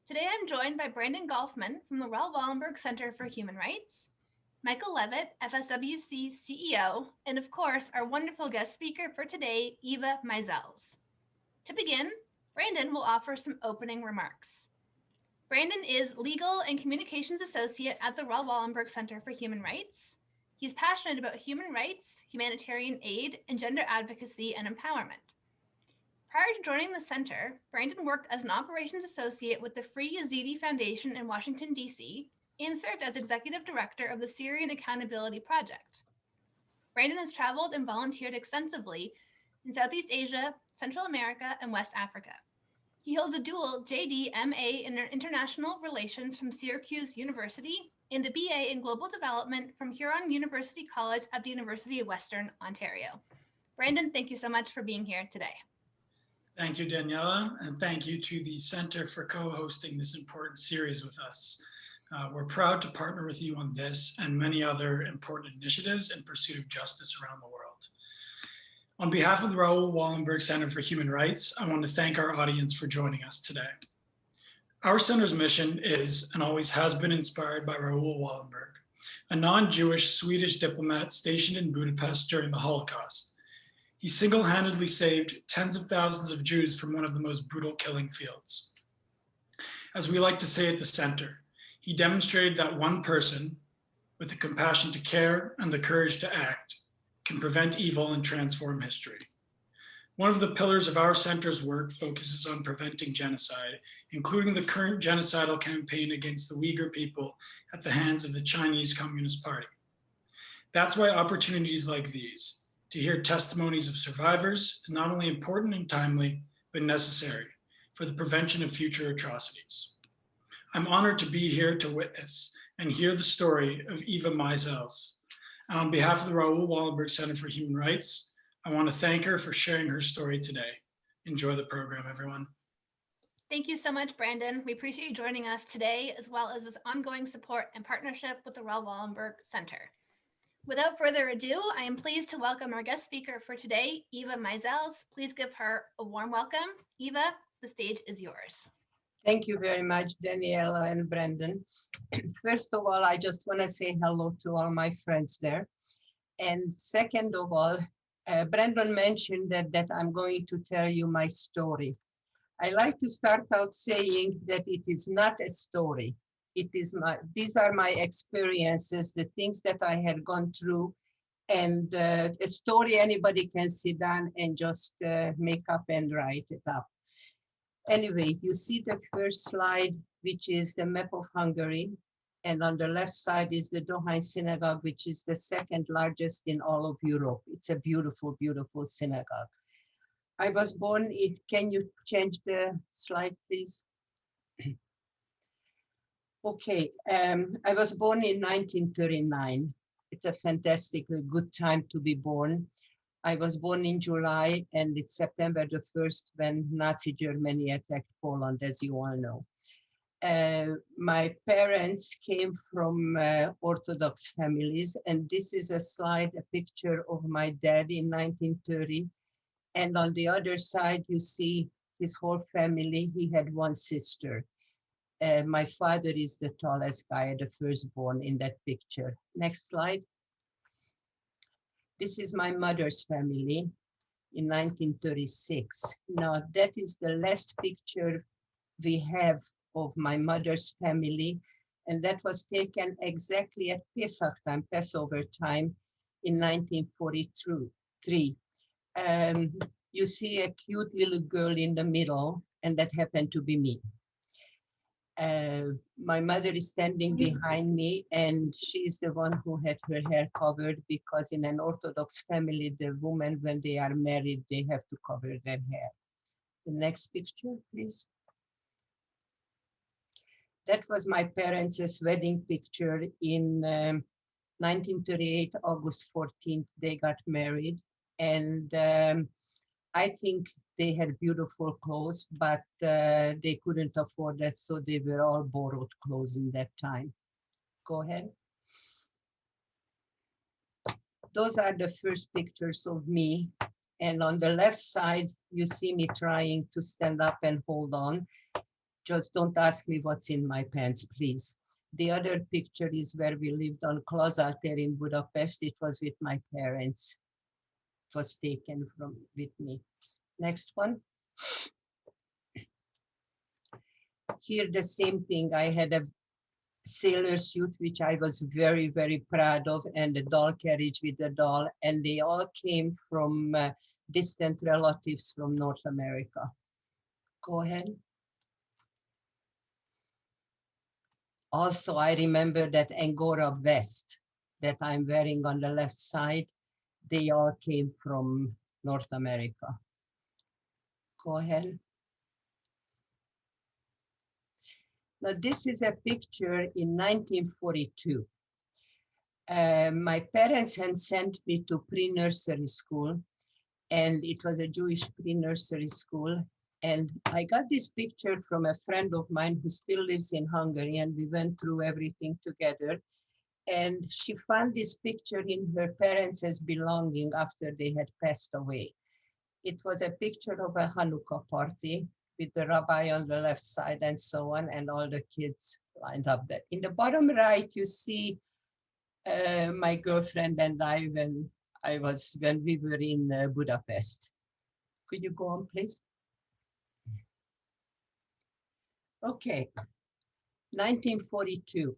Today I'm joined by Brandon Golfman from the Raoul Wallenberg Centre for Human Rights, Michael Levitt, FSWC CEO, and of course, our wonderful guest speaker for today, Eva Meisels. To begin, Brandon will offer some opening remarks. Brandon is Legal and Communications Associate at the Raoul Wallenberg Centre for Human Rights. He's passionate about human rights, humanitarian aid, and gender advocacy and empowerment. Prior to joining the center, Brandon worked as an operations associate with the Free Yazidi Foundation in Washington, D.C., and served as executive director of the Syrian Accountability Project. Brandon has traveled and volunteered extensively in Southeast Asia, Central America, and West Africa. He holds a dual JD MA in International Relations from Syracuse University and a BA in Global Development from Huron University College at the University of Western Ontario. Brandon, thank you so much for being here today. Thank you, Daniela, and thank you to the Center for co-hosting this important series with us. We're proud to partner with you on this and many other important initiatives in pursuit of justice around the world. On behalf of the Raoul Wallenberg Center for Human Rights, I want to thank our audience for joining us today. Our center's mission is and always has been inspired by Raoul Wallenberg, a non-Jewish Swedish diplomat stationed in Budapest during the Holocaust. He single-handedly saved tens of thousands of Jews from one of the most brutal killing fields. As we like to say at the center, he demonstrated that one person, with the compassion to care and the courage to act, can prevent evil and transform history. One of the pillars of our center's work focuses on preventing genocide, including the current genocidal campaign against the Uyghur people at the hands of the Chinese Communist Party. That's why opportunities like these, to hear testimonies of survivors, is not only important and timely, but necessary for the prevention of future atrocities. I'm honored to be here to witness and hear the story of Eva Meisels. And on behalf of the Raoul Wallenberg Center for Human Rights, I want to thank her for sharing her story today. Enjoy the program, everyone. Thank you so much, Brandon. We appreciate you joining us today, as well as this ongoing support and partnership with the Raoul Wallenberg Center. Without further ado, I am pleased to welcome our guest speaker for today, Eva Meisels. Please give her a warm welcome. Eva, the stage is yours. Thank you very much, Daniela and Brandon. First of all, I just want to say hello to all my friends there. And second of all, Brandon mentioned that I'm going to tell you my story. I like to start out saying that it is not a story. These are my experiences, the things that I had gone through, and a story anybody can sit down and just make up and write it up. Anyway, you see the first slide, which is the map of Hungary. And on the left side is the Dohány Synagogue, which is the second largest in all of Europe. It's a beautiful, beautiful synagogue. I was born in, can you change the slide, please? Okay, I was born in 1939. It's a fantastically good time to be born. I was born in July, and it's September the 1st when Nazi Germany attacked Poland, as you all know. My parents came from Orthodox families, and this is a slide, a picture of my dad in 1930. And on the other side, you see his whole family. He had one sister. My father is the tallest guy, the firstborn in that picture. Next slide. This is my mother's family in 1936. Now, that is the last picture we have of my mother's family, and that was taken exactly at Pesach time, Passover time in 1943. You see a cute little girl in the middle, and that happened to be me. My mother is standing behind me, and she's the one who had her hair covered, because in an Orthodox family, the women, when they are married, they have to cover their hair. The next picture, please. That was my parents' wedding picture in 1938, August 14th, they got married. And I think they had beautiful clothes, but they couldn't afford that, so they were all borrowed clothes in that time. Go ahead. Those are the first pictures of me. And on the left side, you see me trying to stand up and hold on. Just don't ask me what's in my pants, please. The other picture is where we lived on Klozalter in Budapest. It was with my parents. It was taken with me. Next one. Here, the same thing. I had a sailor suit, which I was very, very proud of, and a doll carriage with a doll. And they all came from distant relatives from North America. Go ahead. Also, I remember that Angora vest that I'm wearing on the left side. They all came from North America. Go ahead. Now, this is a picture in 1942. My parents had sent me to pre-nursery school, and it was a Jewish pre-nursery school. And I got this picture from a friend of mine who still lives in Hungary, and we went through everything together. And she found this picture in her parents' belonging after they had passed away. It was a picture of a Hanukkah party with the rabbi on the left side and so on, and all the kids lined up there. In the bottom right, you see my girlfriend and I when we were in Budapest. Could you go on, please? Okay, 1942.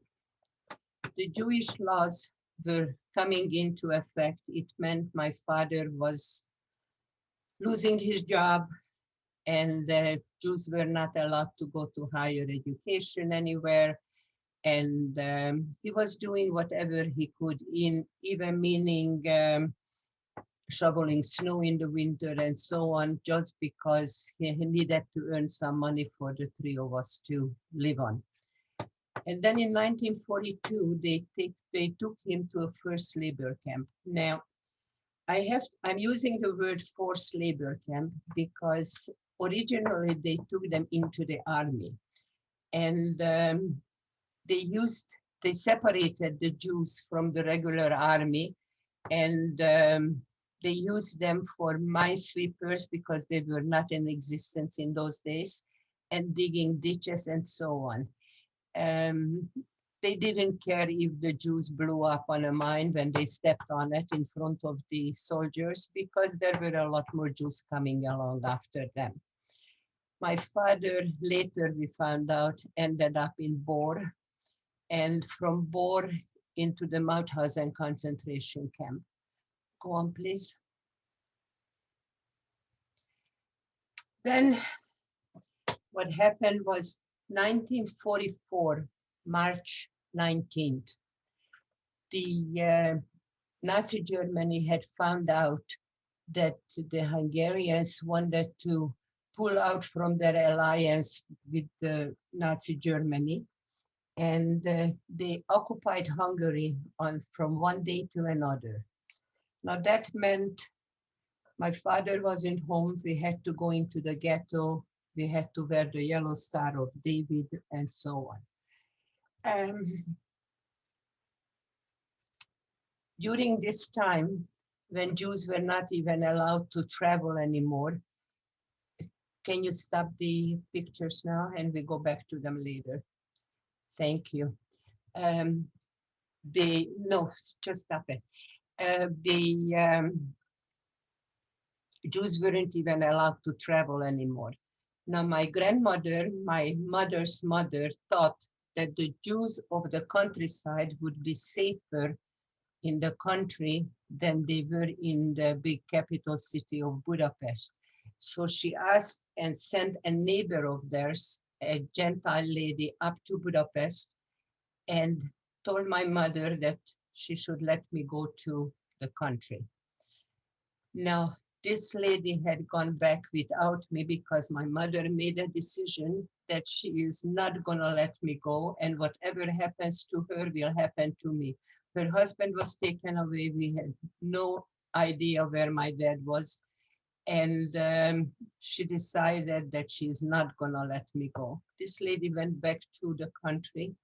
The Jewish laws were coming into effect. It meant my father was losing his job, and the Jews were not allowed to go to higher education anywhere. And he was doing whatever he could, even meaning shoveling snow in the winter and so on, just because he needed to earn some money for the three of us to live on. And then in 1942, they took him to a forced labor camp. Now, I'm using the word forced labor camp because originally they took them into the army, and they separated the Jews from the regular army, and they used them for minesweepers because they were not in existence in those days, and digging ditches and so on. They didn't care if the Jews blew up on a mine when they stepped on it in front of the soldiers, because there were a lot more Jews coming along after them. My father, later we found out, ended up in Bor, and from Bor into the Mauthausen concentration camp. Go on, please. Then what happened was 1944, March 19th, the Nazi Germany had found out that the Hungarians wanted to pull out from their alliance with the Nazi Germany, and they occupied Hungary from one day to another. Now that meant my father wasn't home. We had to go into the ghetto. We had to wear the yellow Star of David and so on. During this time, when Jews were not even allowed to travel anymore, can you stop the pictures now and we go back to them later? Thank you. No, just stop it. The Jews weren't even allowed to travel anymore. Now, my grandmother, my mother's mother, thought that the Jews of the countryside would be safer in the country than they were in the big capital city of Budapest. So she asked and sent a neighbor of theirs, a Gentile lady, up to Budapest and told my mother that she should let me go to the country. Now, this lady had gone back without me because my mother made a decision that she is not going to let me go, and whatever happens to her will happen to me. Her husband was taken away. We had no idea where my dad was. And she decided that she's not going to let me go. This lady went back to the country,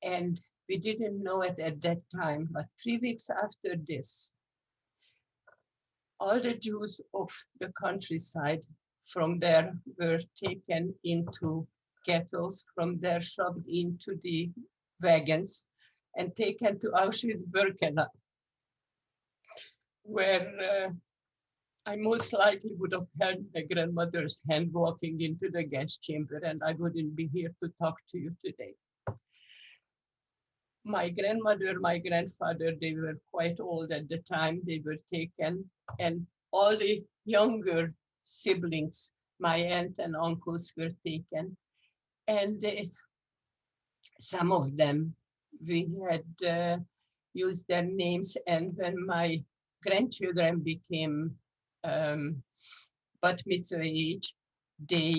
and we didn't know it at that time, but 3 weeks after this, all the Jews of the countryside from there were taken into ghettos, from there shoved into the wagons and taken to Auschwitz-Birkenau, where I most likely would have held my grandmother's hand walking into the gas chamber, and I wouldn't be here to talk to you today. My grandmother, my grandfather, they were quite old at the time they were taken, and all the younger siblings, my aunt and uncles, were taken. And some of them, we had used their names, and when my grandchildren became bat mitzvah age, they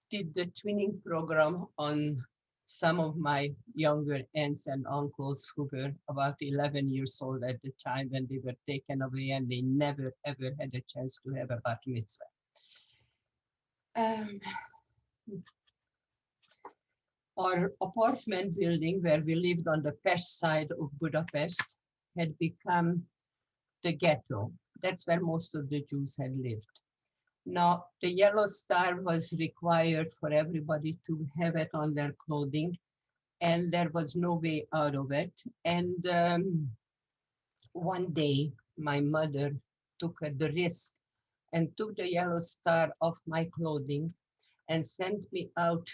did the twinning program on some of my younger aunts and uncles who were about 11 years old at the time when they were taken away, and they never ever had a chance to have a bat mitzvah. Our apartment building where we lived on the Pest side of Budapest had become the ghetto. That's where most of the Jews had lived. Now, the yellow star was required for everybody to have it on their clothing, and there was no way out of it. And one day, my mother took the risk and took the yellow star off my clothing and sent me out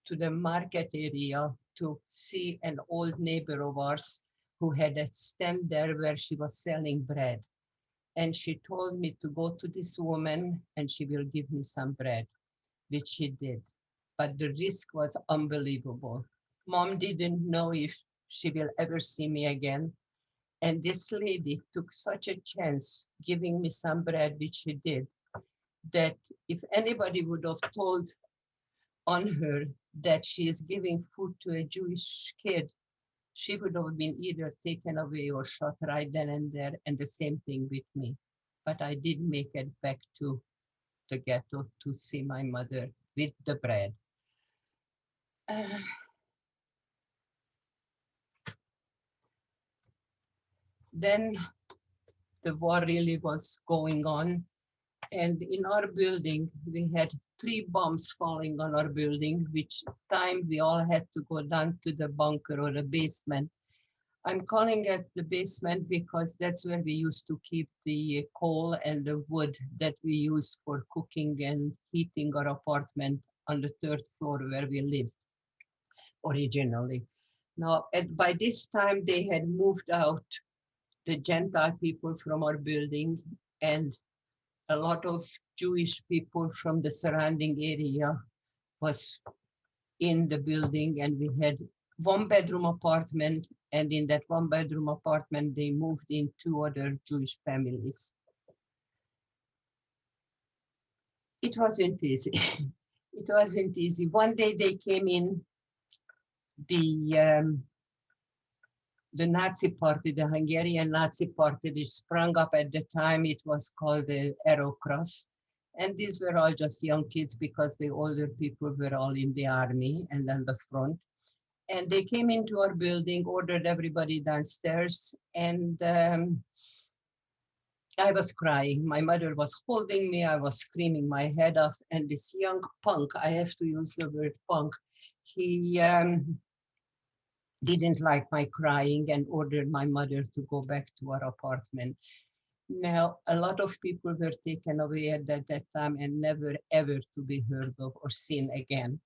to the market area to see an old neighbor of ours who had a stand there where she was selling bread. And she told me to go to this woman and she will give me some bread, which she did. But the risk was unbelievable. Mom didn't know if she will ever see me again. And this lady took such a chance giving me some bread, which she did, that if anybody would have told on her that she is giving food to a Jewish kid, she would have been either taken away or shot right then and there, and the same thing with me. But I did make it back to the ghetto to see my mother with the bread. Then the war really was going on. And in our building, we had 3 bombs falling on our building, which time we all had to go down to the bunker or the basement. I'm calling it the basement because that's where we used to keep the coal and the wood that we used for cooking and heating our apartment on the 3rd floor where we lived originally. Now, by this time, they had moved out the Gentile people from our building, and a lot of Jewish people from the surrounding area was in the building, and we had 1-bedroom apartment, and in that 1-bedroom apartment, they moved in 2 other Jewish families. It wasn't easy. It wasn't easy. One day they came in, the Nazi party, the Hungarian Nazi party, which sprung up at the time. It was called the Arrow Cross. And these were all just young kids because the older people were all in the army and on the front. And they came into our building, ordered everybody downstairs, and I was crying. My mother was holding me. I was screaming my head off. And this young punk, I have to use the word punk, he didn't like my crying and ordered my mother to go back to our apartment. Now, a lot of people were taken away at that time and never ever to be heard of or seen again.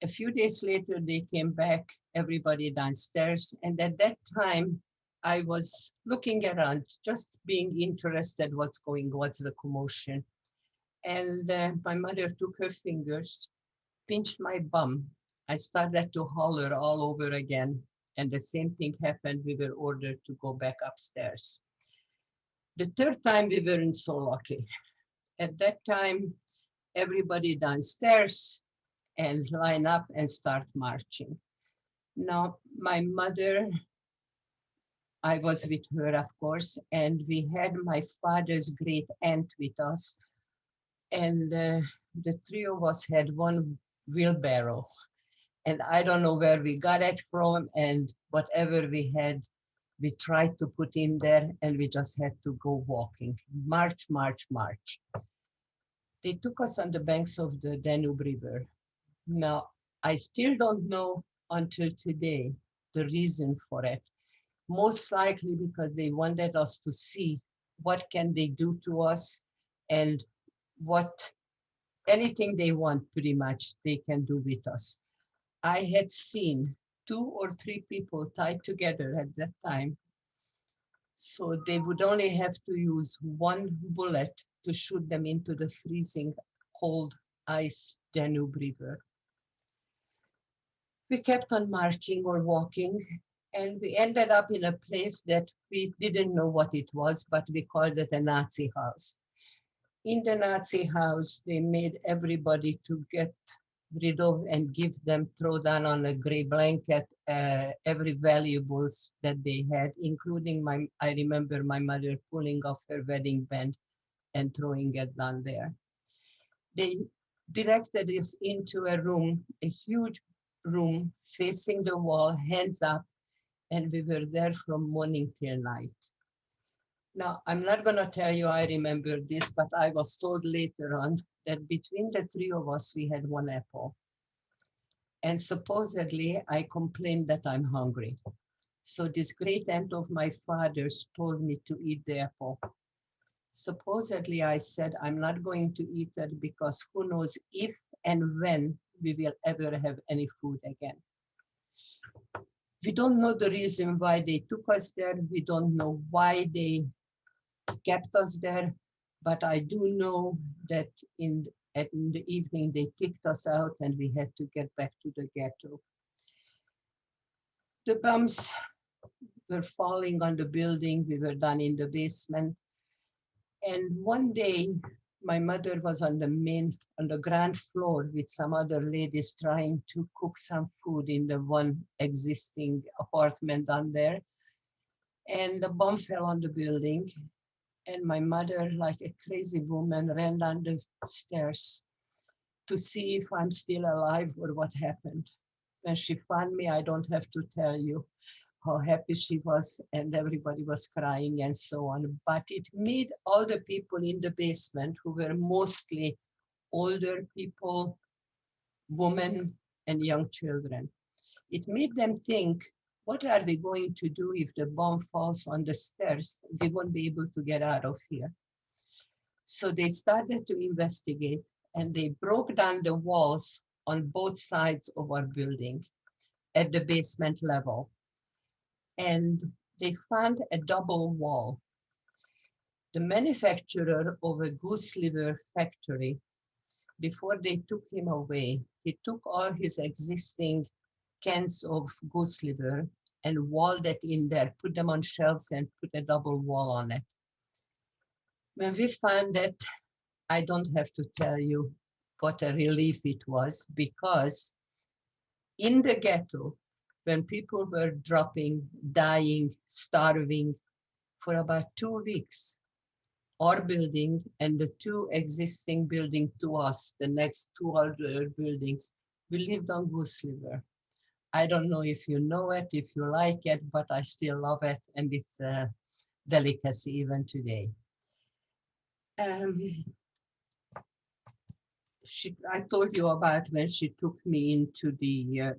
A few days later, they came back, everybody downstairs. And at that time, I was looking around, just being interested what's the commotion. And my mother took her fingers, pinched my bum. I started to holler all over again. And the same thing happened. We were ordered to go back upstairs. The 3rd time, we weren't so lucky. At that time, everybody downstairs and line up and start marching. Now, my mother, I was with her, of course, and we had my father's great aunt with us. And the 3 of us had 1 wheelbarrow. And I don't know where we got it from, and whatever we had, we tried to put in there, and we just had to go walking. March, march, march. They took us on the banks of the Danube River. Now, I still don't know until today the reason for it. Most likely because they wanted us to see what can they do to us, and what anything they want pretty much they can do with us. I had seen 2 or 3 people tied together at that time, so they would only have to use one bullet to shoot them into the freezing cold ice Danube River. We kept on marching or walking, and we ended up in a place that we didn't know what it was, but we called it a Nazi house. In the Nazi house, they made everybody to get rid of and give them, throw down on a gray blanket, every valuables that they had, including I remember my mother pulling off her wedding band and throwing it down there. They directed us into a room, a huge room facing the wall, hands up, and we were there from morning till night. Now, I'm not going to tell you I remember this, but I was told later on that between the 3 of us, we had 1 apple. And supposedly, I complained that I'm hungry. So this great aunt of my father's told me to eat the apple. Supposedly, I said, I'm not going to eat that because who knows if and when we will ever have any food again. We don't know the reason why they took us there. We don't know why they kept us there, but I do know that in the evening they kicked us out and we had to get back to the ghetto. The bombs were falling on the building. We were down in the basement. And one day, my mother was on the ground floor with some other ladies trying to cook some food in the one existing apartment down there. And the bomb fell on the building. And my mother, like a crazy woman, ran down the stairs to see if I'm still alive or what happened. When she found me, I don't have to tell you how happy she was, and everybody was crying and so on. But it made all the people in the basement, who were mostly older people, women, and young children, it made them think, what are we going to do if the bomb falls on the stairs? We won't be able to get out of here. So they started to investigate, and they broke down the walls on both sides of our building at the basement level. And they found a double wall. The manufacturer of a goose liver factory, before they took him away, he took all his existing cans of goose liver and walled it in there, put them on shelves and put a double wall on it. When we found it, I don't have to tell you what a relief it was, because in the ghetto, when people were dropping, dying, starving for about 2 weeks, our building and the 2 existing buildings to us, the next 2 other buildings, we lived on goose liver. I don't know if you know it, if you like it, but I still love it, and it's a delicacy even today. I told you about when she took me into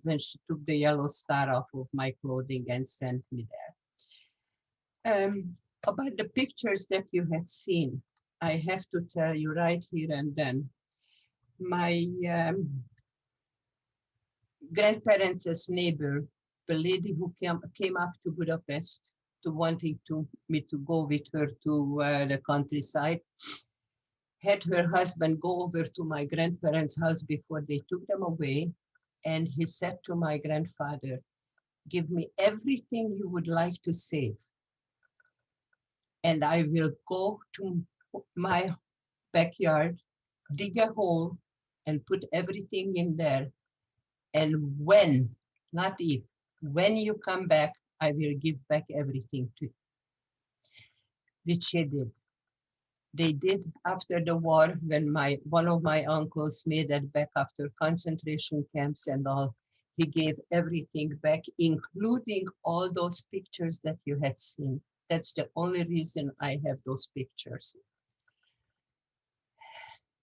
when she took the yellow star off of my clothing and sent me there. About the pictures that you had seen, I have to tell you right here and then, my grandparents' neighbor, the lady who came up to Budapest to wanting me to go with her to the countryside, had her husband go over to my grandparents' house before they took them away. And he said to my grandfather, give me everything you would like to save, and I will go to my backyard, dig a hole, and put everything in there. And when, not if, when you come back, I will give back everything to you. Which he did. They did after the war, when one of my uncles made it back after concentration camps and all. He gave everything back, including all those pictures that you had seen. That's the only reason I have those pictures.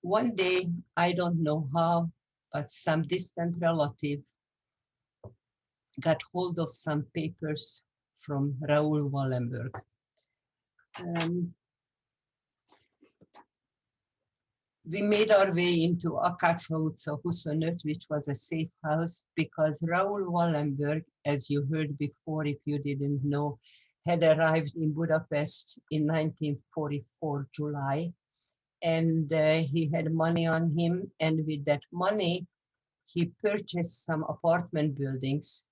One day, I don't know how, but some distant relative got hold of some papers from Raoul Wallenberg. We made our way into Akacshauca 25, which was a safe house, because Raoul Wallenberg, as you heard before, if you didn't know, had arrived in Budapest in 1944, July, and he had money on him. And with that money, he purchased some apartment buildings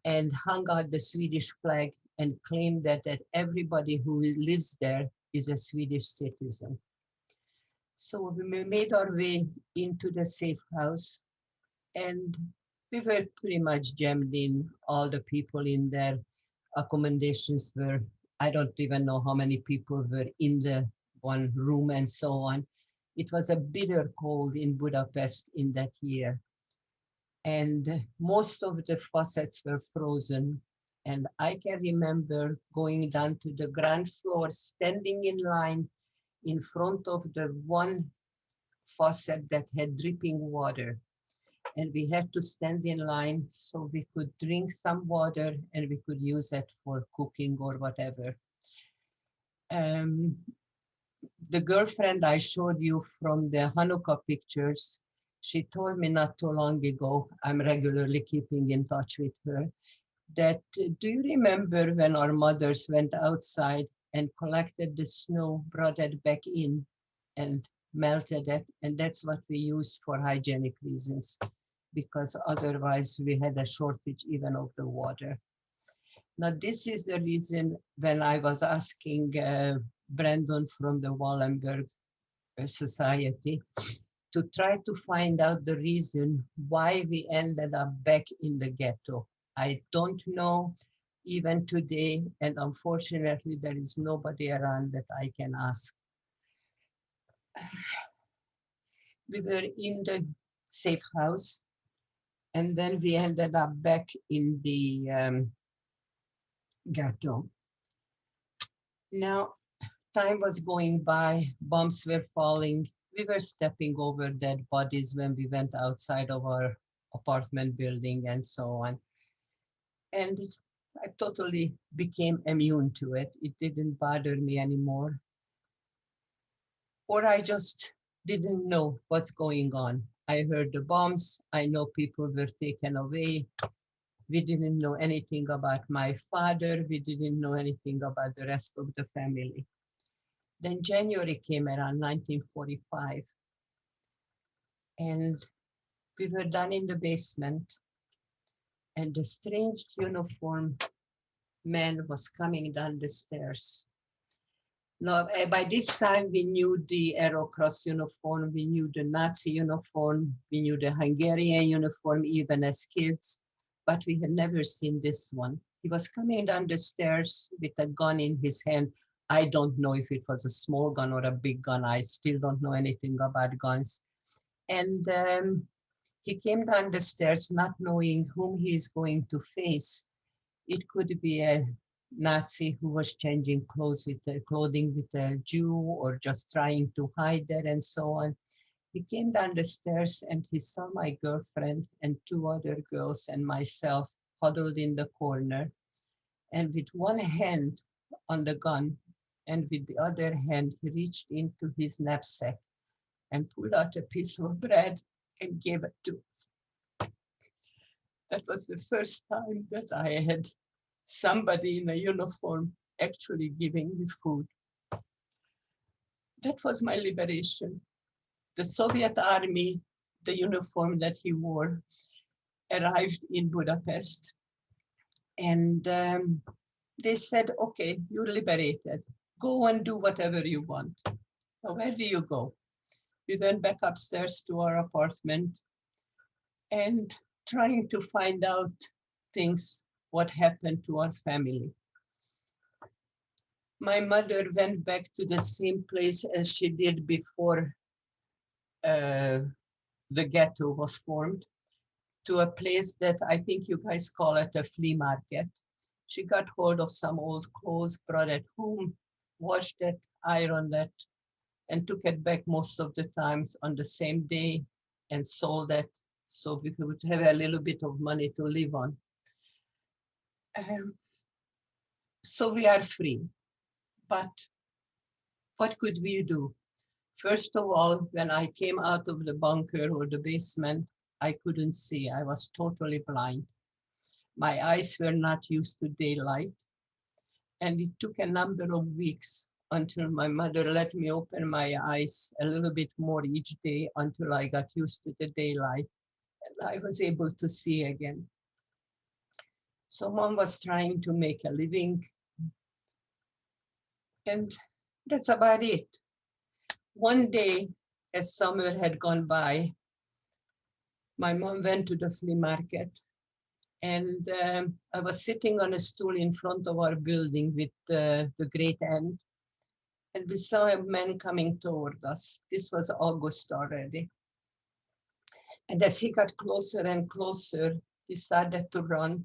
and hung out the Swedish flag and claimed that everybody who lives there is a Swedish citizen. So we made our way into the safe house, and we were pretty much jammed in. All the people in their accommodations were, I don't even know how many people were in the one room and so on. It was a bitter cold in Budapest in that year. And most of the faucets were frozen. And I can remember going down to the ground floor, standing in line in front of the one faucet that had dripping water. And we had to stand in line so we could drink some water and we could use it for cooking or whatever. The girlfriend I showed you from the Hanukkah pictures, she told me not too long ago, I'm regularly keeping in touch with her, that do you remember when our mothers went outside and collected the snow, brought it back in and melted it, and that's what we used for hygienic reasons, because otherwise we had a shortage even of the water. Now this is the reason when I was asking Brandon from the Wallenberg Society to try to find out the reason why we ended up back in the ghetto. I don't know even today, and unfortunately there is nobody around that I can ask. We were in the safe house, and then we ended up back in the ghetto. Now, time was going by, bombs were falling. We were stepping over dead bodies when we went outside of our apartment building and so on. And I totally became immune to it. It didn't bother me anymore. Or I just didn't know what's going on. I heard the bombs. I know people were taken away. We didn't know anything about my father. We didn't know anything about the rest of the family. Then January came around 1945. And we were down in the basement. And the strange uniformed man was coming down the stairs. Now, by this time, we knew the Arrow Cross uniform, we knew the Nazi uniform, we knew the Hungarian uniform, even as kids, but we had never seen this one. He was coming down the stairs with a gun in his hand. I don't know if it was a small gun or a big gun. I still don't know anything about guns. And he came down the stairs not knowing whom he is going to face. It could be a Nazi who was changing clothing with a Jew or just trying to hide there and so on. He came down the stairs and he saw my girlfriend and two other girls and myself huddled in the corner. And with one hand on the gun and with the other hand, he reached into his knapsack and pulled out a piece of bread and gave it to us. That was the first time that I had somebody in a uniform actually giving me food. That was my liberation. The Soviet army, the uniform that he wore, arrived in Budapest. And they said, okay, you're liberated. Go and do whatever you want. Now, where do you go? We went back upstairs to our apartment and trying to find out things, what happened to our family. My mother went back to the same place as she did before the ghetto was formed, to a place that I think you guys call it a flea market. She got hold of some old clothes, brought it home, washed it, ironed it, and took it back most of the times on the same day and sold it so we would have a little bit of money to live on. So we are free. But what could we do? First of all, when I came out of the bunker or the basement, I couldn't see. I was totally blind. My eyes were not used to daylight. And it took a number of weeks until my mother let me open my eyes a little bit more each day until I got used to the daylight and I was able to see again. So Mom was trying to make a living, and that's about it. One day, as summer had gone by, my mom went to the flea market, and I was sitting on a stool in front of our building with the great aunt, and we saw a man coming toward us. This was August already. And as he got closer and closer, he started to run.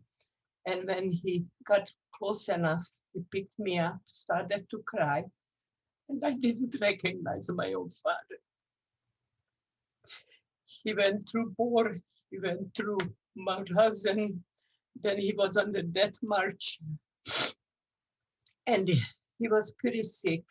And when he got close enough, he picked me up, started to cry, and I didn't recognize my own father. He went through Boer, he went through Mauthausen, then he was on the death march, and he was pretty sick.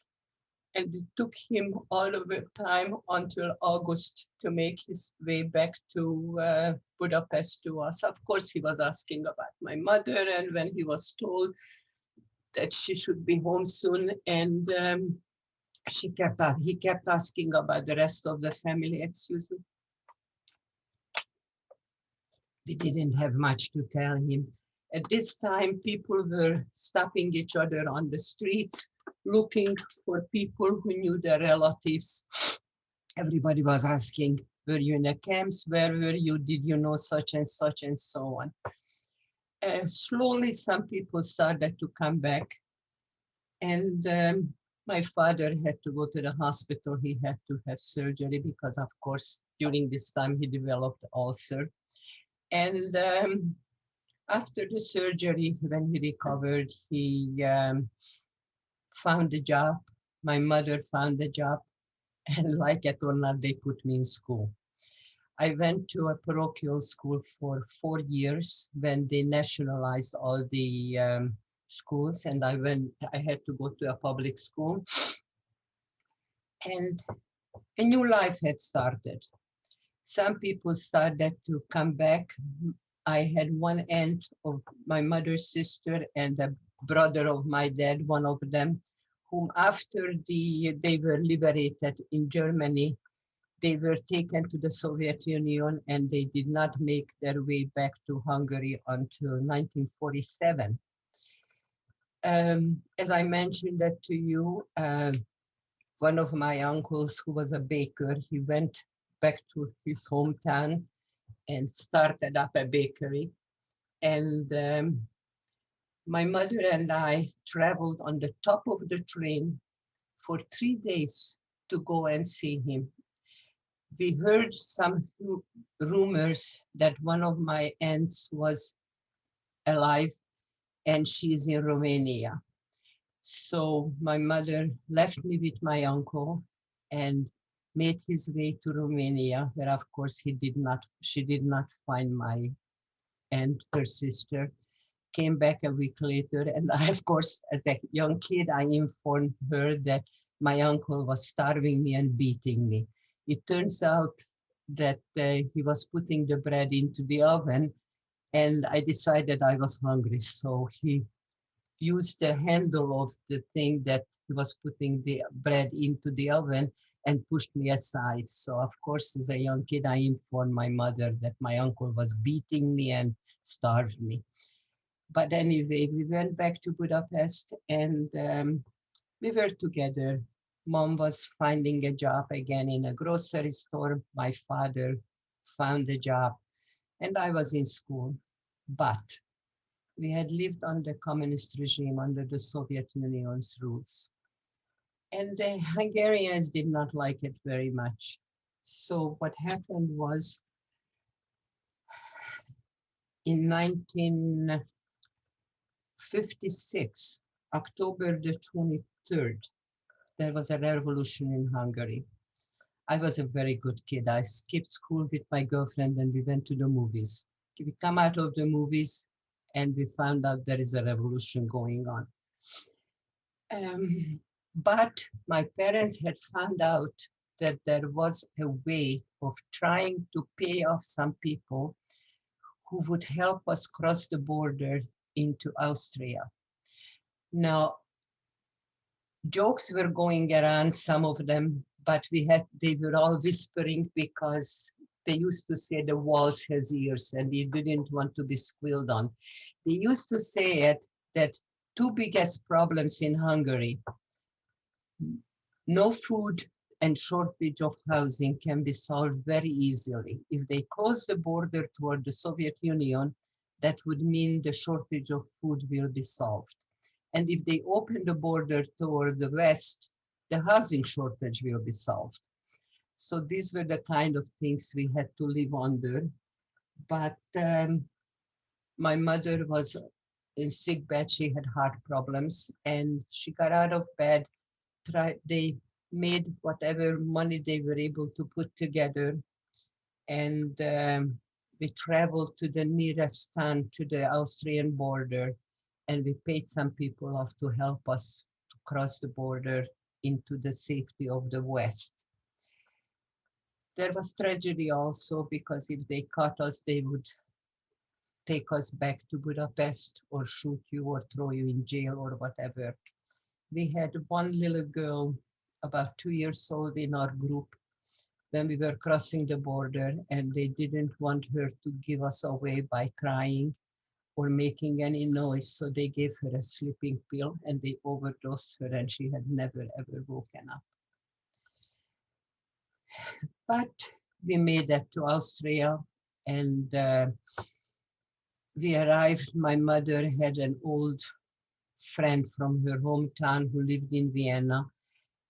And it took him all of the time until August to make his way back to Budapest to us. Of course, he was asking about my mother, and when he was told that she should be home soon, and he kept asking about the rest of the family. Excuse me. We didn't have much to tell him. At this time, people were stopping each other on the streets, looking for people who knew their relatives. Everybody was asking, were you in the camps? Where were you? Did you know such and so on? Slowly, some people started to come back. And my father had to go to the hospital. He had to have surgery because, of course, during this time, he developed ulcer. And after the surgery, when he recovered, he found a job. My mother found a job, and like it or not, they put me in school. I went to a parochial school for 4 years when they nationalized all the schools, and I had to go to a public school. And a new life had started. Some people started to come back. I had one aunt of my mother's sister and a brother of my dad, one of them, whom after they were liberated in Germany, they were taken to the Soviet Union and they did not make their way back to Hungary until 1947. As I mentioned that to you, one of my uncles who was a baker, he went back to his hometown and started up a bakery. And my mother and I traveled on the top of the train for 3 days to go and see him. We heard some rumors that one of my aunts was alive and she's in Romania. So my mother left me with my uncle and made his way to Romania, where of course she did not find my aunt, her sister. Came back a week later, and I, of course, as a young kid, I informed her that my uncle was starving me and beating me. It turns out that he was putting the bread into the oven, and I decided I was hungry, so he used the handle of the thing that he was putting the bread into the oven and pushed me aside. So, of course, as a young kid, I informed my mother that my uncle was beating me and starved me. But anyway, we went back to Budapest and we were together. Mom was finding a job again in a grocery store. My father found a job and I was in school. But we had lived under communist regime, under the Soviet Union's rules. And the Hungarians did not like it very much. So what happened was in 1956, October the 23rd, there was a revolution in Hungary. I was a very good kid. I skipped school with my girlfriend and we went to the movies. We come out of the movies and we found out there is a revolution going on. But my parents had found out that there was a way of trying to pay off some people who would help us cross the border into Austria. Now, jokes were going around, some of them, but they were all whispering because they used to say the walls has ears and we didn't want to be squealed on. They used to say that two biggest problems in Hungary, no food and shortage of housing, can be solved very easily. If they close the border toward the Soviet Union, that would mean the shortage of food will be solved. And if they open the border toward the West, the housing shortage will be solved. So these were the kind of things we had to live under. But my mother was in sick bed. She had heart problems and she got out of bed. They made whatever money they were able to put together. And we traveled to the nearest town to the Austrian border. And we paid some people off to help us to cross the border into the safety of the West. There was tragedy also because if they caught us, they would take us back to Budapest or shoot you or throw you in jail or whatever. We had one little girl, about 2 years old, in our group when we were crossing the border, and they didn't want her to give us away by crying or making any noise. So they gave her a sleeping pill and they overdosed her and she had never ever woken up. But we made that to Austria and we arrived. My mother had an old friend from her hometown who lived in Vienna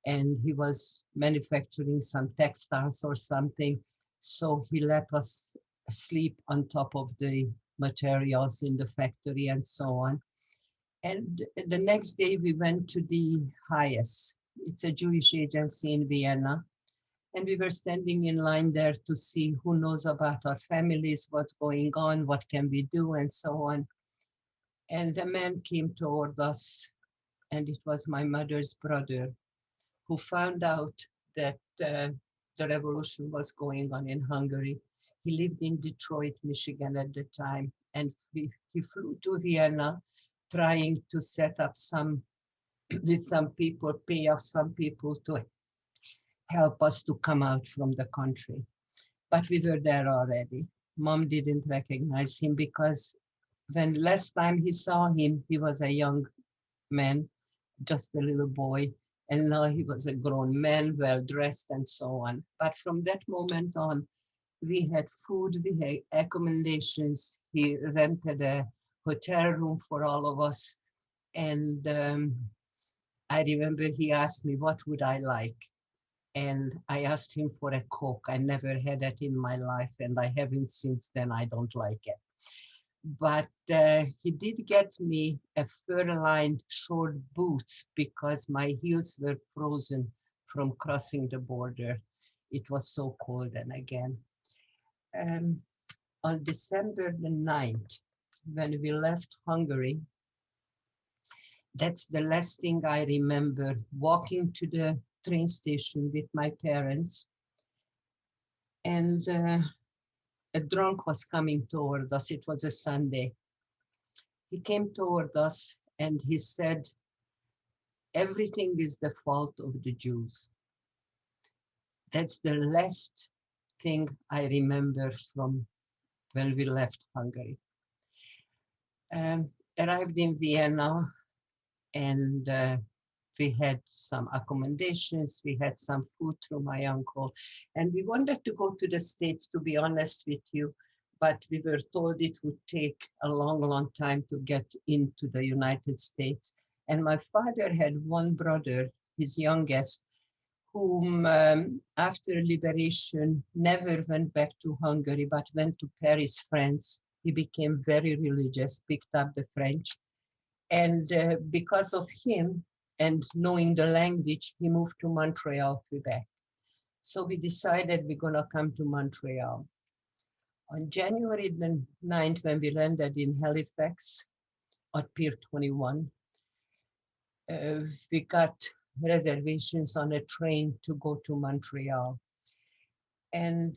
and he was manufacturing some textiles or something. So he let us sleep on top of the materials in the factory and so on. And the next day we went to the HIAS. It's a Jewish agency in Vienna. And we were standing in line there to see who knows about our families, what's going on, what can we do, and so on. And the man came toward us, and it was my mother's brother who found out that the revolution was going on in Hungary. He lived in Detroit, Michigan at the time, and he flew to Vienna trying to set up with some people, pay off some people to help us to come out from the country. But we were there already. Mom didn't recognize him because when last time he saw him, he was a young man, just a little boy. And now he was a grown man, well-dressed and so on. But from that moment on, we had food, we had accommodations. He rented a hotel room for all of us. And I remember he asked me, what would I like? And I asked him for a Coke. I never had that in my life, and I haven't since then. I don't like it. But he did get me a fur-lined short boots because my heels were frozen from crossing the border. It was so cold then again. On December the 9th, when we left Hungary, that's the last thing I remember, walking to the train station with my parents, and a drunk was coming toward us. It was a Sunday. He came toward us and he said, everything is the fault of the Jews. That's the last thing I remember from when we left Hungary. Arrived in Vienna, and we had some accommodations, we had some food through my uncle, and we wanted to go to the States, to be honest with you, but we were told it would take a long, long time to get into the United States. And my father had one brother, his youngest, whom after liberation never went back to Hungary, but went to Paris, France. He became very religious, picked up the French. And because of him and knowing the language, he moved to Montreal, Quebec. So we decided we're gonna come to Montreal. On January the 9th, when we landed in Halifax at Pier 21, we got reservations on a train to go to Montreal. And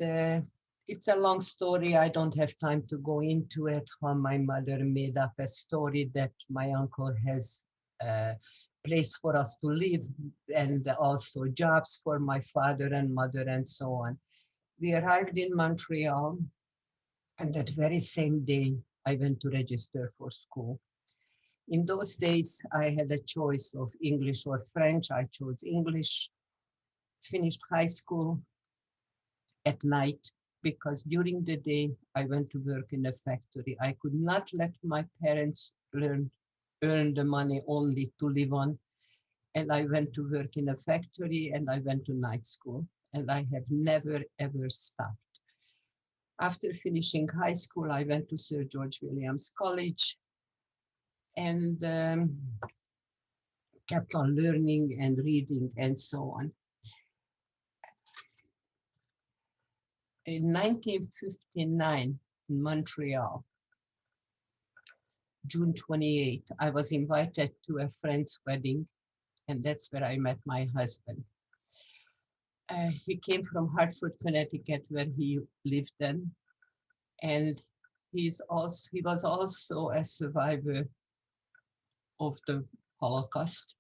it's a long story. I don't have time to go into it, how my mother made up a story that my uncle has a place for us to live and also jobs for my father and mother and so on. We arrived in Montreal, and that very same day, I went to register for school. In those days, I had a choice of English or French. I chose English, finished high school at night, because during the day, I went to work in a factory. I could not let my parents earn the money only to live on. And I went to work in a factory, and I went to night school, and I have never, ever stopped. After finishing high school, I went to Sir George Williams College and kept on learning and reading and so on. In 1959, in Montreal, June 28th, I was invited to a friend's wedding, and that's where I met my husband. He came from Hartford, Connecticut, where he lived then, and he was also a survivor of the Holocaust.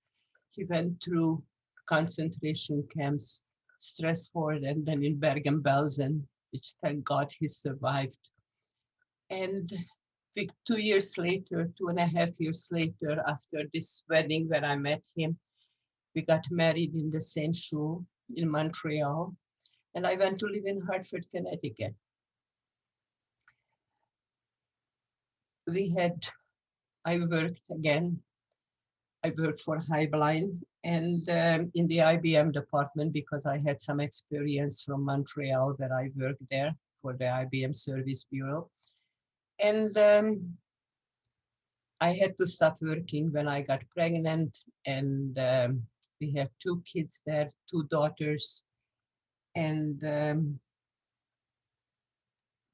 He went through concentration camps, Strasbourg, and then in Bergen-Belsen, which thank God he survived. And 2 years later, 2.5 years later, after this wedding where I met him, we got married in the same shul in Montreal, and I went to live in Hartford, Connecticut. I worked again. I worked for Highline and in the IBM department, because I had some experience from Montreal where I worked there for the IBM Service Bureau. And I had to stop working when I got pregnant, and we have 2 kids there, 2 daughters. And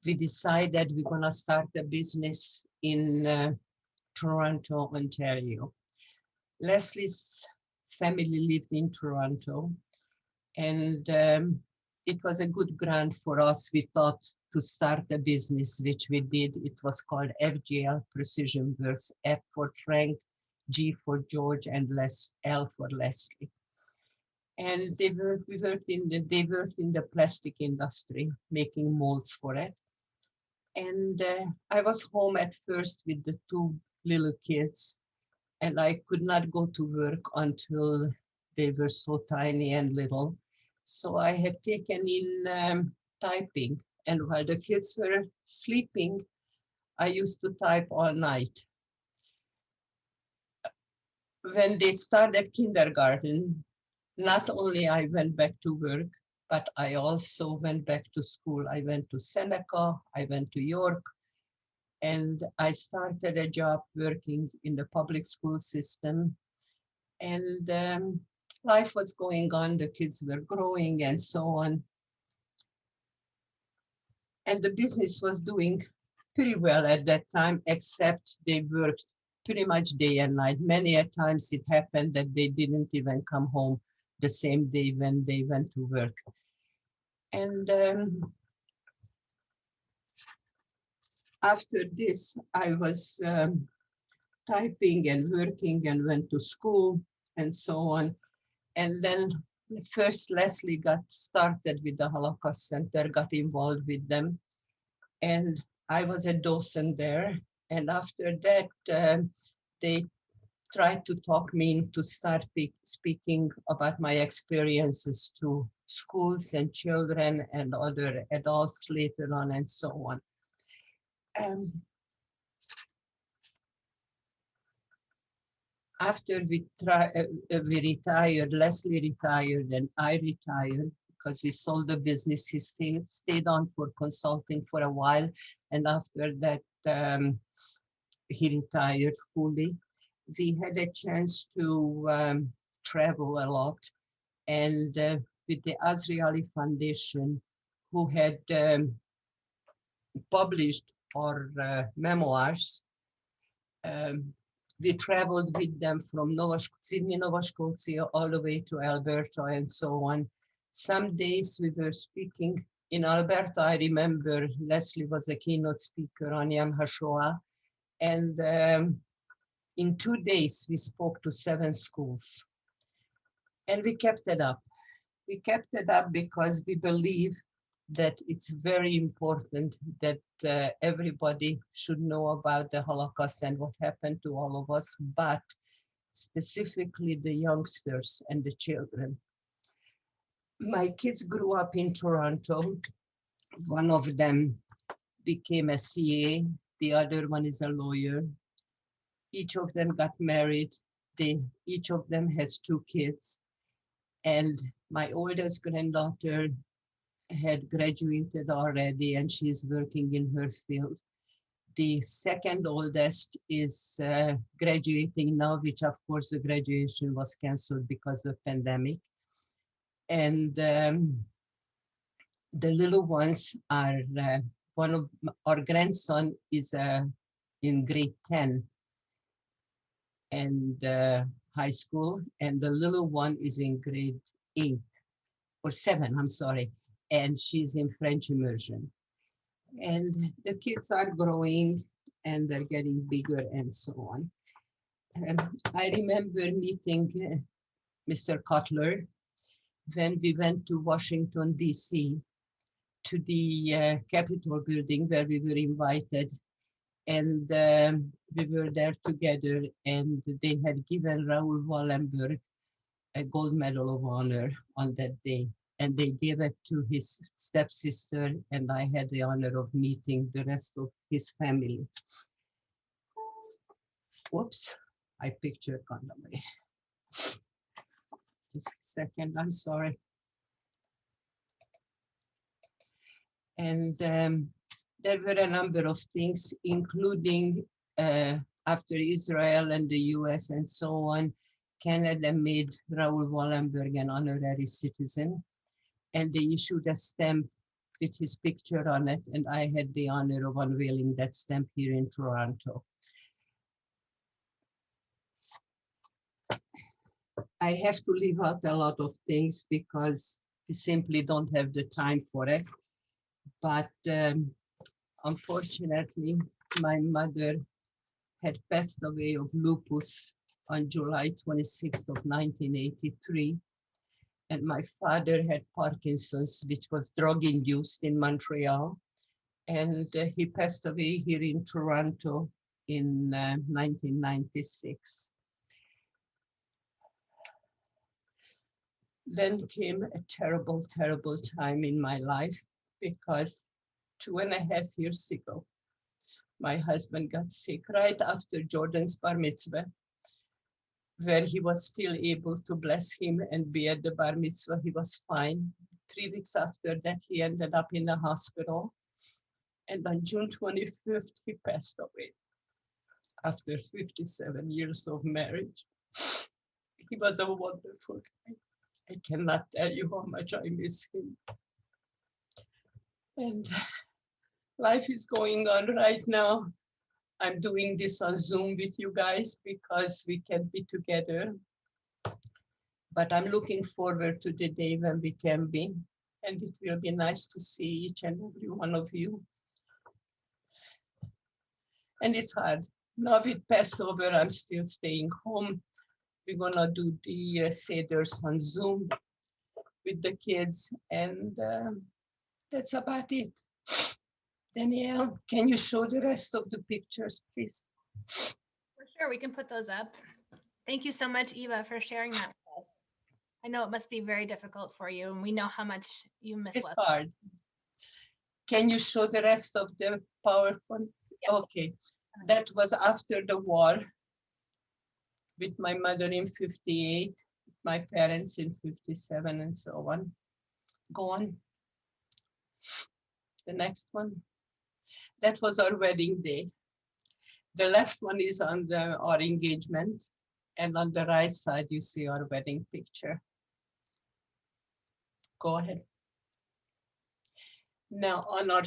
we decided we're gonna start a business in Toronto, Ontario. Leslie's family lived in Toronto, and it was a good grant for us, we thought, to start a business, which we did. It was called FGL Precision Works, F for Frank, G for George, and L for Leslie. And they worked in the plastic industry, making molds for it. And I was home at first with the 2 little kids, and I could not go to work until they were so tiny and little. So I had taken in typing, and while the kids were sleeping, I used to type all night. When they started kindergarten, not only I went back to work, but I also went back to school. I went to Seneca, I went to York, and I started a job working in the public school system. And life was going on, the kids were growing and so on. And the business was doing pretty well at that time, except they worked pretty much day and night. Many a times it happened that they didn't even come home the same day when they went to work. And after this, I was typing and working and went to school and so on. And then first Leslie got started with the Holocaust Center, got involved with them. And I was a docent there. And after that, they tried to talk me into start speaking about my experiences to schools and children and other adults later on and so on. After we retired, Leslie retired and I retired because we sold the business. He stayed on for consulting for a while. And after that, he retired fully. We had a chance to travel a lot. And with the Azrieli Foundation, who had published our memoirs, we traveled with them from Sydney, Nova Scotia, all the way to Alberta and so on. Some days we were speaking in Alberta. I remember Leslie was a keynote speaker on Yom HaShoah. And in 2 days, we spoke to 7 schools. And we kept it up. We kept it up because we believe that it's very important that everybody should know about the Holocaust and what happened to all of us, but specifically the youngsters and the children. My kids grew up in Toronto. One of them became a CA, the other one is a lawyer. Each of them got married. Each of them has 2 kids. And my oldest granddaughter had graduated already and she's working in her field. The second oldest is graduating now, which of course the graduation was canceled because of the pandemic. And the little ones are, one of our grandson is in grade 10 and high school, and the little one is in grade 8 or 7, I'm sorry, and she's in French immersion. And the kids are growing and they're getting bigger and so on. I remember meeting Mr. Cutler when we went to Washington, D.C., to the Capitol building where we were invited. And we were there together, and they had given Raoul Wallenberg a gold medal of honor on that day. And they gave it to his stepsister, and I had the honor of meeting the rest of his family. Whoops, I pictured gone away. Just a second, I'm sorry. And there were a number of things, including after Israel and the US and so on, Canada made Raoul Wallenberg an honorary citizen, and they issued a stamp with his picture on it, and I had the honor of unveiling that stamp here in Toronto. I have to leave out a lot of things because we simply don't have the time for it. But unfortunately, my mother had passed away of lupus on July 26th of 1983. And my father had Parkinson's, which was drug-induced in Montreal. And he passed away here in Toronto in 1996. Then came a terrible, terrible time in my life, because 2.5 years ago, my husband got sick right after Jordan's bar mitzvah, where he was still able to bless him and be at the bar mitzvah. He was fine. 3 weeks after that, he ended up in the hospital. And on June 25th, he passed away after 57 years of marriage. He was a wonderful guy. I cannot tell you how much I miss him. And life is going on right now. I'm doing this on Zoom with you guys because we can't be together. But I'm looking forward to the day when we can be. And it will be nice to see each and every one of you. And it's hard. Now with Passover, I'm still staying home. We're gonna do the Seders on Zoom with the kids, and that's about it. Danielle, can you show the rest of the pictures, please? For sure, we can put those up. Thank you so much, Eva, for sharing that with us. I know it must be very difficult for you, and we know how much you miss It's Leslie. hard. Can you show the rest of the PowerPoint? Yeah. Okay, that was after the war, with my mother in 58, my parents in 57, and so on. Go on. The next one. That was our wedding day. The left one is on our engagement. And on the right side, you see our wedding picture. Go ahead. Now, on our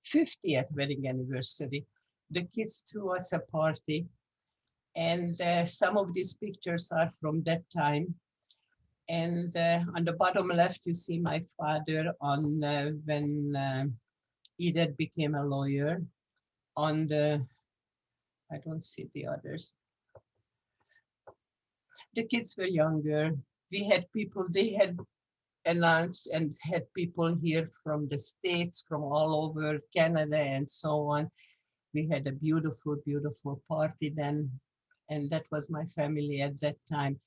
50th wedding anniversary, the kids threw us a party, and some of these pictures are from that time. And on the bottom left, you see my father on when Edith became a lawyer. On the, I don't see the others. The kids were younger. We had people, they had announced and had people here from the States, from all over Canada and so on. We had a beautiful, beautiful party then. And that was my family at that time.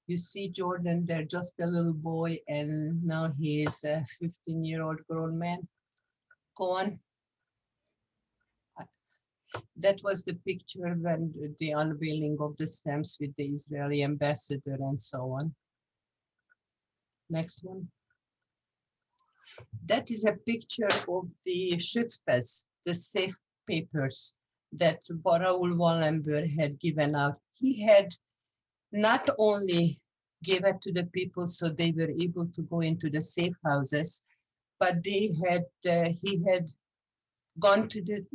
You see Jordan, they're just a little boy, and now he is a 15-year-old grown man. Go on. That was the picture when the unveiling of the stamps with the Israeli ambassador and so on. Next one. That is a picture of the Schutzpass, the safe papers that Raoul Wallenberg had given out. He had not only gave it to the people so they were able to go into the safe houses, but he had gone to the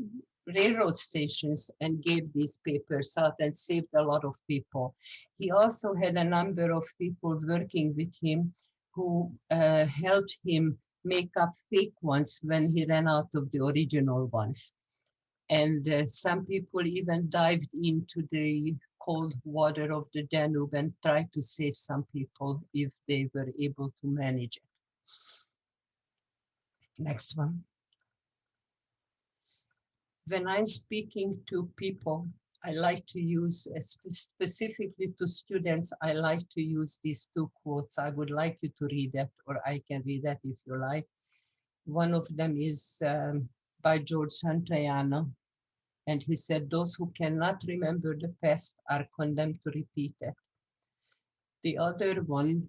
railroad stations and gave these papers out and saved a lot of people. He also had a number of people working with him who helped him make up fake ones when he ran out of the original ones. And some people even dived into the cold water of the Danube and tried to save some people if they were able to manage it. Next one. When I'm speaking to people, I like to use, specifically to students, I like to use these two quotes. I would like you to read that, or I can read that if you like. One of them is by George Santayana, and he said, "Those who cannot remember the past are condemned to repeat it." The other one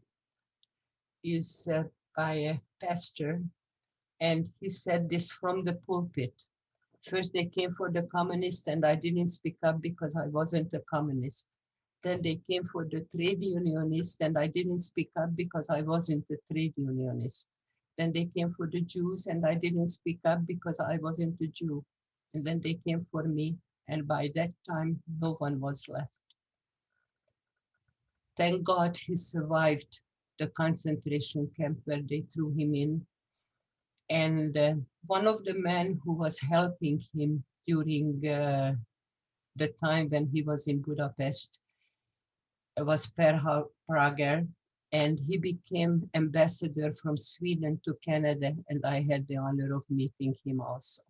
is by a pastor, and he said this from the pulpit. First, they came for the communists, and I didn't speak up because I wasn't a communist. Then they came for the trade unionists, and I didn't speak up because I wasn't a trade unionist. Then they came for the Jews, and I didn't speak up because I wasn't a Jew. And then they came for me, and by that time, no one was left. Thank God he survived the concentration camp where they threw him in. And one of the men who was helping him during the time when he was in Budapest was Per Prager, and he became ambassador from Sweden to Canada, and I had the honor of meeting him also.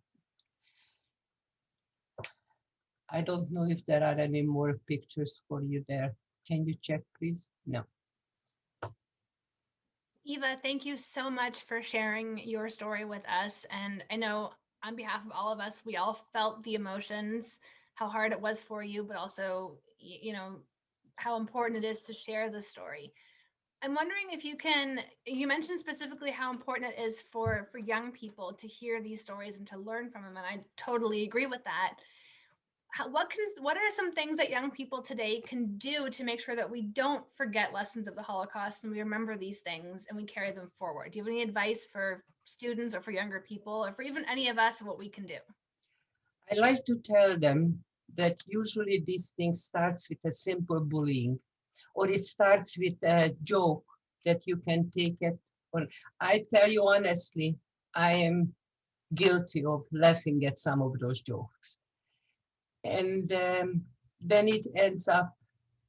I don't know if there are any more pictures for you there. Can you check, please? No. Eva, thank you so much for sharing your story with us. And I know on behalf of all of us, we all felt the emotions, how hard it was for you, but also, you know, how important it is to share the story. I'm wondering if you mentioned specifically how important it is for young people to hear these stories and to learn from them. And I totally agree with that. What are some things that young people today can do to make sure that we don't forget lessons of the Holocaust and we remember these things and we carry them forward? Do you have any advice for students or for younger people or for even any of us of what we can do? I like to tell them that usually these things starts with a simple bullying, or it starts with a joke that you can take it on. I tell you honestly, I am guilty of laughing at some of those jokes. And then it ends up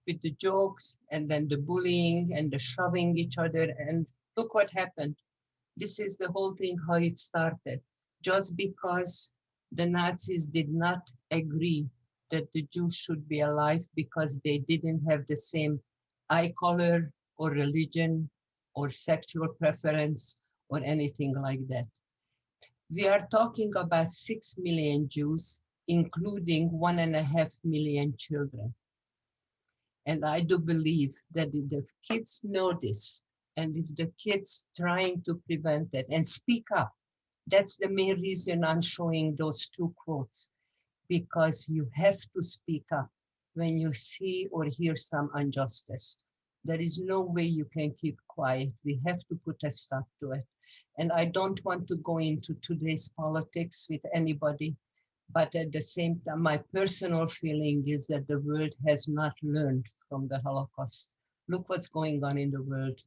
with the jokes and then the bullying and the shoving each other. And look what happened. This is the whole thing, how it started. Just because the Nazis did not agree that the Jews should be alive because they didn't have the same eye color or religion or sexual preference or anything like that. We are talking about 6 million Jews, including 1.5 million children. And I do believe that if the kids know this, and if the kids trying to prevent it and speak up, that's the main reason I'm showing those two quotes, because you have to speak up. when you see or hear some injustice. There is no way you can keep quiet. We have to put a stop to it. And I don't want to go into today's politics with anybody, but at the same time, my personal feeling is that the world has not learned from the Holocaust. Look what's going on in the world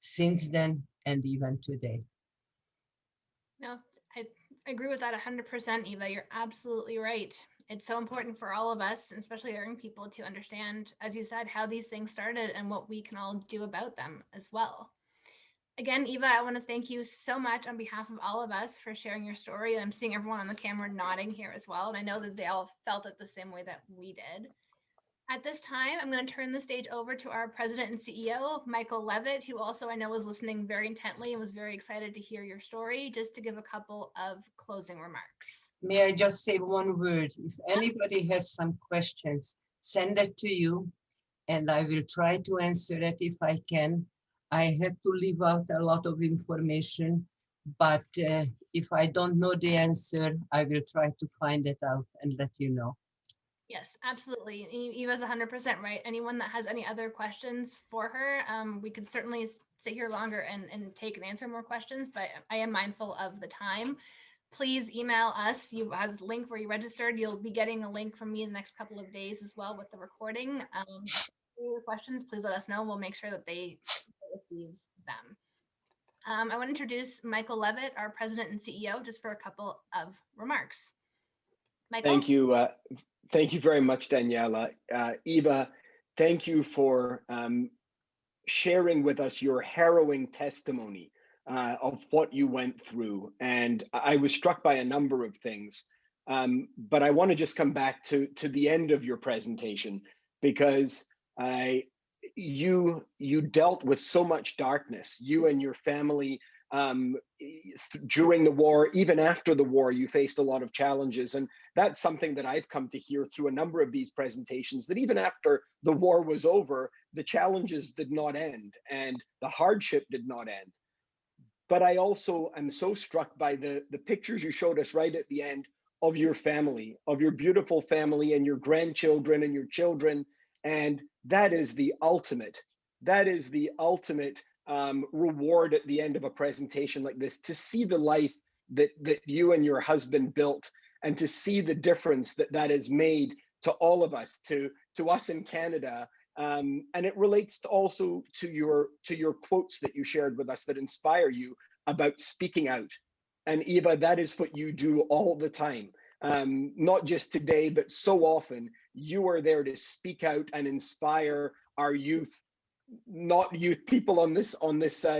since then and even today. No, I agree with that 100%, Eva. You're absolutely right. It's so important for all of us, and especially young people, to understand, as you said, how these things started and what we can all do about them as well. Again, Eva, I want to thank you so much on behalf of all of us for sharing your story. And I'm seeing everyone on the camera nodding here as well. And I know that they all felt it the same way that we did. At this time, I'm going to turn the stage over to our president and CEO, Michael Levitt, who also I know was listening very intently and was very excited to hear your story, just to give a couple of closing remarks. May I just say one word? If anybody has some questions, send it to you, and I will try to answer it if I can. I had to leave out a lot of information, but if I don't know the answer, I will try to find it out and let you know. Yes, absolutely. Eva's 100% right. Anyone that has any other questions for her, we could certainly sit here longer and take and answer more questions, but I am mindful of the time. Please email us. You have a link where you registered. You'll be getting a link from me in the next couple of days as well with the recording. Your questions, please let us know. We'll make sure that they receive them. I want to introduce Michael Levitt, our president and CEO, just for a couple of remarks. Michael? Thank you very much, Daniela. Eva, thank you for sharing with us your harrowing testimony of what you went through. And I was struck by a number of things, but I want to just come back to the end of your presentation, because you dealt with so much darkness, you and your family. During the war, even after the war, you faced a lot of challenges. And that's something that I've come to hear through a number of these presentations, that even after the war was over, the challenges did not end and the hardship did not end. But I also am so struck by the pictures you showed us right at the end of your family, of your beautiful family and your grandchildren and your children. And that is the ultimate reward at the end of a presentation like this, to see the life that you and your husband built, and to see the difference that has made to all of us, to us in Canada. And it relates also to your quotes that you shared with us that inspire you about speaking out. And Eva, that is what you do all the time. Not just today, but so often you are there to speak out and inspire our youth, not youth people on this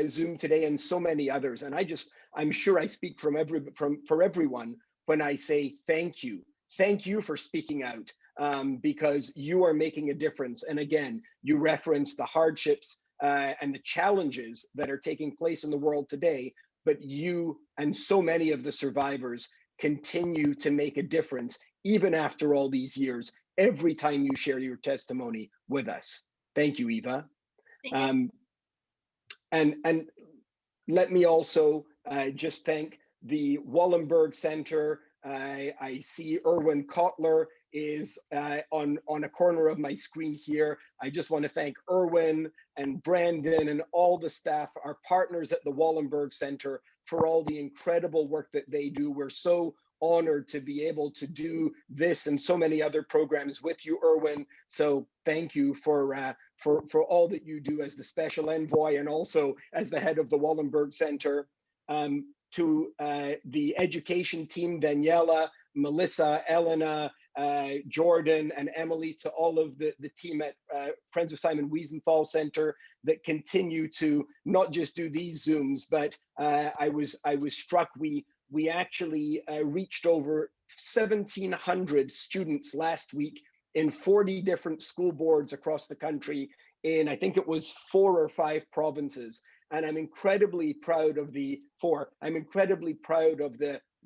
Zoom today, and so many others. And I'm sure I speak for everyone when I say thank you for speaking out, because you are making a difference. And again, you referenced the hardships and the challenges that are taking place in the world today, but you and so many of the survivors continue to make a difference even after all these years, every time you share your testimony with us. Thank you, Eva. And let me also just thank the Wallenberg Centre. I see Erwin Kotler is on a corner of my screen here. I just want to thank Erwin and Brandon and all the staff, our partners at the Wallenberg Centre, for all the incredible work that they do. We're so honored to be able to do this and so many other programs with you, Erwin. So thank you for all that you do as the special envoy and also as the head of the Wallenberg Centre. To the education team, Daniela, Melissa, Elena, Jordan, and Emily, to all of the team at Friends of Simon Wiesenthal Center that continue to not just do these Zooms, but I was struck. We actually reached over 1,700 students last week in 40 different school boards across the country in, I think it was 4 or 5 provinces. And I'm incredibly proud of the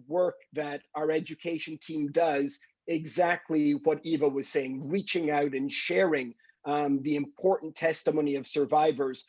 work that our education team does, exactly what Eva was saying, reaching out and sharing the important testimony of survivors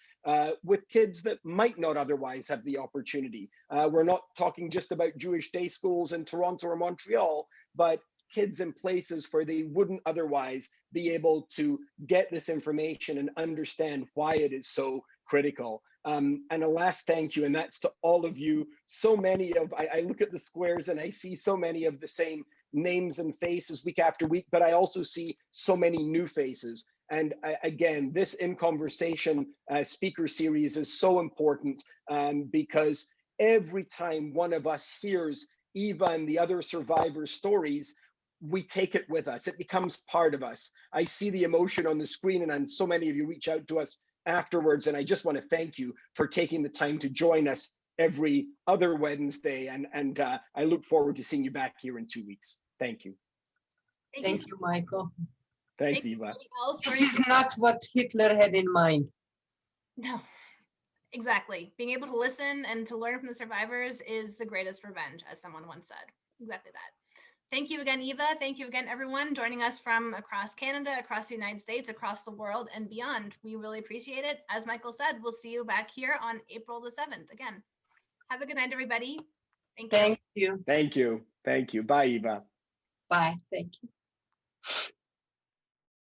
with kids that might not otherwise have the opportunity. We're not talking just about Jewish day schools in Toronto or Montreal, but kids in places where they wouldn't otherwise be able to get this information and understand why it is so critical. And a last thank you, and that's to all of you. So many of, I look at the squares and I see so many of the same names and faces week after week, but I also see so many new faces. And again, this In Conversation speaker series is so important because every time one of us hears Eva and the other survivors' stories, we take it with us. It becomes part of us. I see the emotion on the screen, and so many of you reach out to us afterwards. And I just want to thank you for taking the time to join us every other Wednesday. And I look forward to seeing you back here in 2 weeks. Thank you. Thank you, Michael. Thanks, Eva. This is not what Hitler had in mind. No, exactly. Being able to listen and to learn from the survivors is the greatest revenge, as someone once said. Exactly that. Thank you again, Eva. Thank you again, everyone joining us from across Canada, across the United States, across the world, and beyond. We really appreciate it. As Michael said, we'll see you back here on April the 7th again. Have a good night, everybody. Thank you. Thank you. Thank you. Thank you. Bye, Eva. Bye. Thank you.